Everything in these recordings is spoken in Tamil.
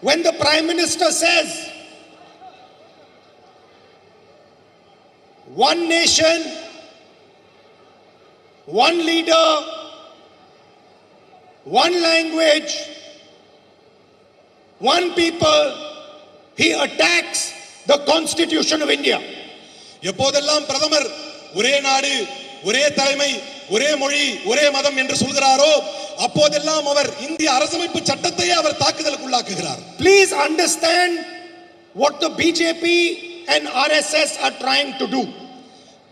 when the Prime Minister says, one nation, one leader, one language, one people, he attacks the Constitution of India. எப்போதெல்லாம் பிரதமர் ஒரே நாடு, ஒரே தலைமை, ஒரே மொழி, ஒரே மதம் என்று சொல்கிறாரோ அப்போதெல்லாம் அவர் இந்திய அரசமைப்பு சட்டத்தையே அவர் தாக்குதலுக்கு உள்ளாக்குகிறார். Please understand what the BJP and RSS are trying to do.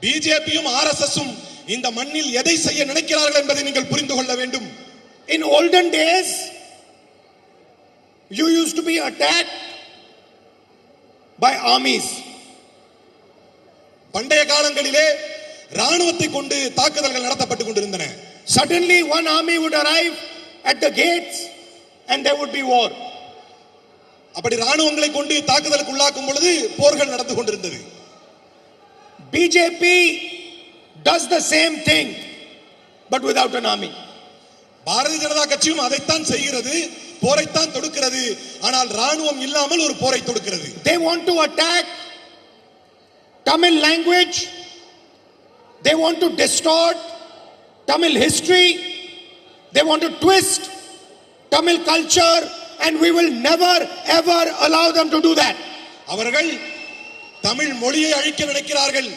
பிஜேபியும் ஆர்எஸ்எஸும் இந்த மண்ணில் எதை செய்ய நினைக்கிறார்கள் என்பதை நீங்கள் புரிந்து கொள்ள வேண்டும். In olden days, you used to be attacked by armies. பண்டைய காலங்களிலே ராணுவத்தை கொண்டு தாக்குதல்கள் நடத்தப்பட்டு கொண்டிருந்தன. Suddenly one army would arrive at the gates and there would be war. அப்படி ராணுவங்களை கொண்டு தாக்குதலுக்கு உள்ளாக்கும் பொழுது போர்கள் நடந்து கொண்டிருந்தது. BJP does the same thing but without an army. Bharatiya Janata கட்சியும் அதைத்தான் செய்கிறது, போரைத்தான் தொடுக்கிறது. ஆனால் ராணுவம் இல்லாமல் ஒரு போரை தொடுக்கிறது. They want to attack Tamil language. They want to distort Tamil history. They want to twist Tamil culture and we will never ever allow them to do that. அவர்கள் தமிழ் மொழியை அழிக்க நினைக்கிறார்கள்,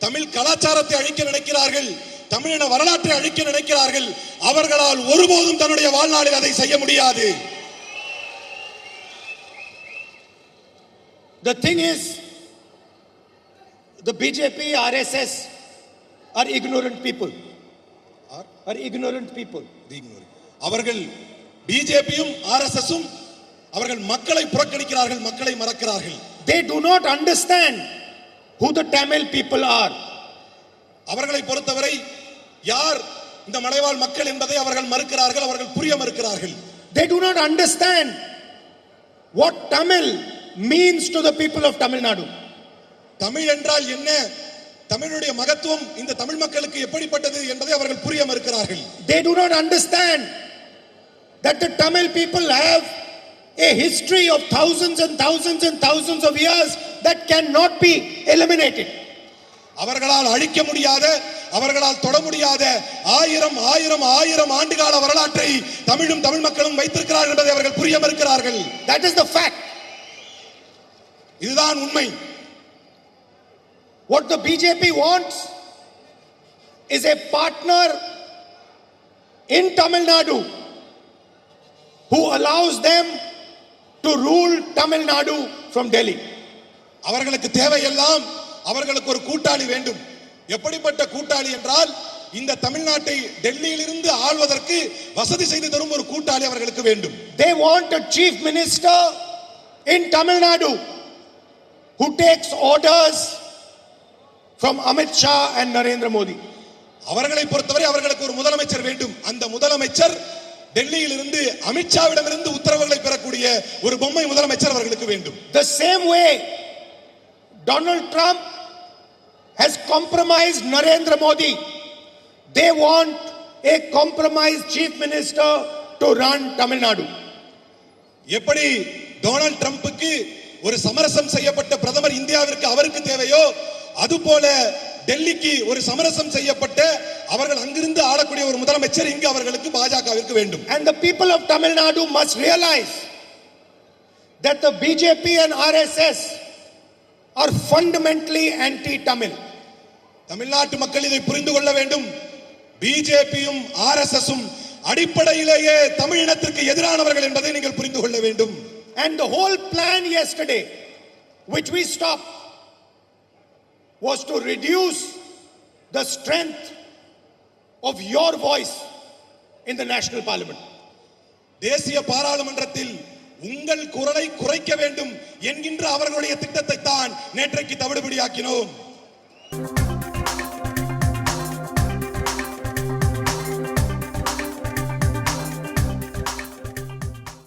தமிழ் கலாச்சாரத்தை அழிக்க நினைக்கிறார்கள், தமிழின வரலாற்றை அழிக்க நினைக்கிறார்கள். அவர்களால் ஒருபோதும் தன்னுடைய வாழ்நாளில் அதை செய்ய முடியாது. The thing is, the BJP, RSS are ignorant people. Are ignorant people. அவர்கள் பிஜேபியும் ஆர்எஸ்எஸும் அவர்கள் மக்களை புறக்கணிக்கிறார்கள், மக்களை மறக்கிறார்கள். They do not understand who the Tamil people are. அவர்களை பொறுத்தவரை யார் இந்த மலைவாழ் மக்கள் என்பதை அவர்கள் மறுக்கிறார்கள், அவர்கள் புரிய மறுக்கிறார்கள். They do not understand what Tamil means to the people of Tamil Nadu. Tamil என்றால் என்ன, தமிழுடைய மகத்துவம் இந்த தமிழ் மக்களுக்கு எப்படிப்பட்டது என்பதை அவர்கள் புரிய மறுக்கிறார்கள். They do not understand that the Tamil people have a history of thousands and thousands and thousands of years that cannot be eliminated. அவர்களால் அழிக்க முடியாத, அவர்களால் தொட முடியாத ஆயிரம் ஆயிரம் ஆயிரம் ஆண்டுகால வரலாற்றை தமிழும் தமிழ் மக்களும் வைத்திருக்கிறார்கள் என்பதை அவர்கள் புரிய மறுக்கிறார்கள். That is the fact. இதுதான் உண்மை. What the BJP wants is a partner in Tamil Nadu who allows them to rule Tamil Nadu from Delhi. அவர்களுக்கு தேவையெல்லாம் அவர்களுக்கு ஒரு கூட்டாளி வேண்டும். எப்படிப்பட்ட கூட்டாளி என்றால் இந்த தமிழ்நாட்டை டெல்லியிலிருந்து ஆள்வதற்கு வசதி செய்து தரும் ஒரு கூட்டாளி அவர்களுக்கு வேண்டும். They want a chief minister in Tamil Nadu who takes orders from Amit Shah and Narendra Modi. அவர்களை பொறுத்தவரை அவர்களுக்கு ஒரு முதலமைச்சர் வேண்டும். அந்த முதலமைச்சர் டெல்லியில் இருந்து அமித்ஷாவிடமிருந்து உத்தரவுகளை பெறக்கூடிய ஒரு பொம்மை முதலமைச்சர் அவர்களுக்கு வேண்டும். The same way Donald Trump has compromised Narendra Modi, they want a compromised chief minister to run Tamil Nadu. எப்படி டொனால்ட் ட்ரம்புக்கு ஒரு சமரசம் செய்யப்பட்ட பிரதமர் இந்தியாவிற்கு அவருக்கு தேவையோ அதுபோல டெல்லிக்கு ஒரு சமரசம் செய்யப்பட்ட அவர்கள் அங்கிருந்து ஆளக்கூடிய ஒரு முதலமைச்சர் இங்கு அவர்களுக்கு பாஜகவிற்கு வேண்டும். And the people of Tamil Nadu must realize that the BJP and RSS are fundamentally anti-Tamil. தமிழ்நாட்டு மக்கள் இதை புரிந்து கொள்ள வேண்டும். பிஜேபியும் ஆர்எஸ்எஸும் அடிப்படையிலேயே தமிழினத்திற்கு எதிரானவர்கள் என்பதை நீங்கள் புரிந்து கொள்ள வேண்டும். And the whole plan yesterday, which we stopped, was to reduce the strength of your voice in the national parliament. தேசிய பாராளுமன்றத்தில் உங்கள் குரலை குறைக்க வேண்டும் என்கின்ற அவர்களுடைய திட்டத்தை தான் நேற்றைக்கு தவிடுபடியாக்கினோம்.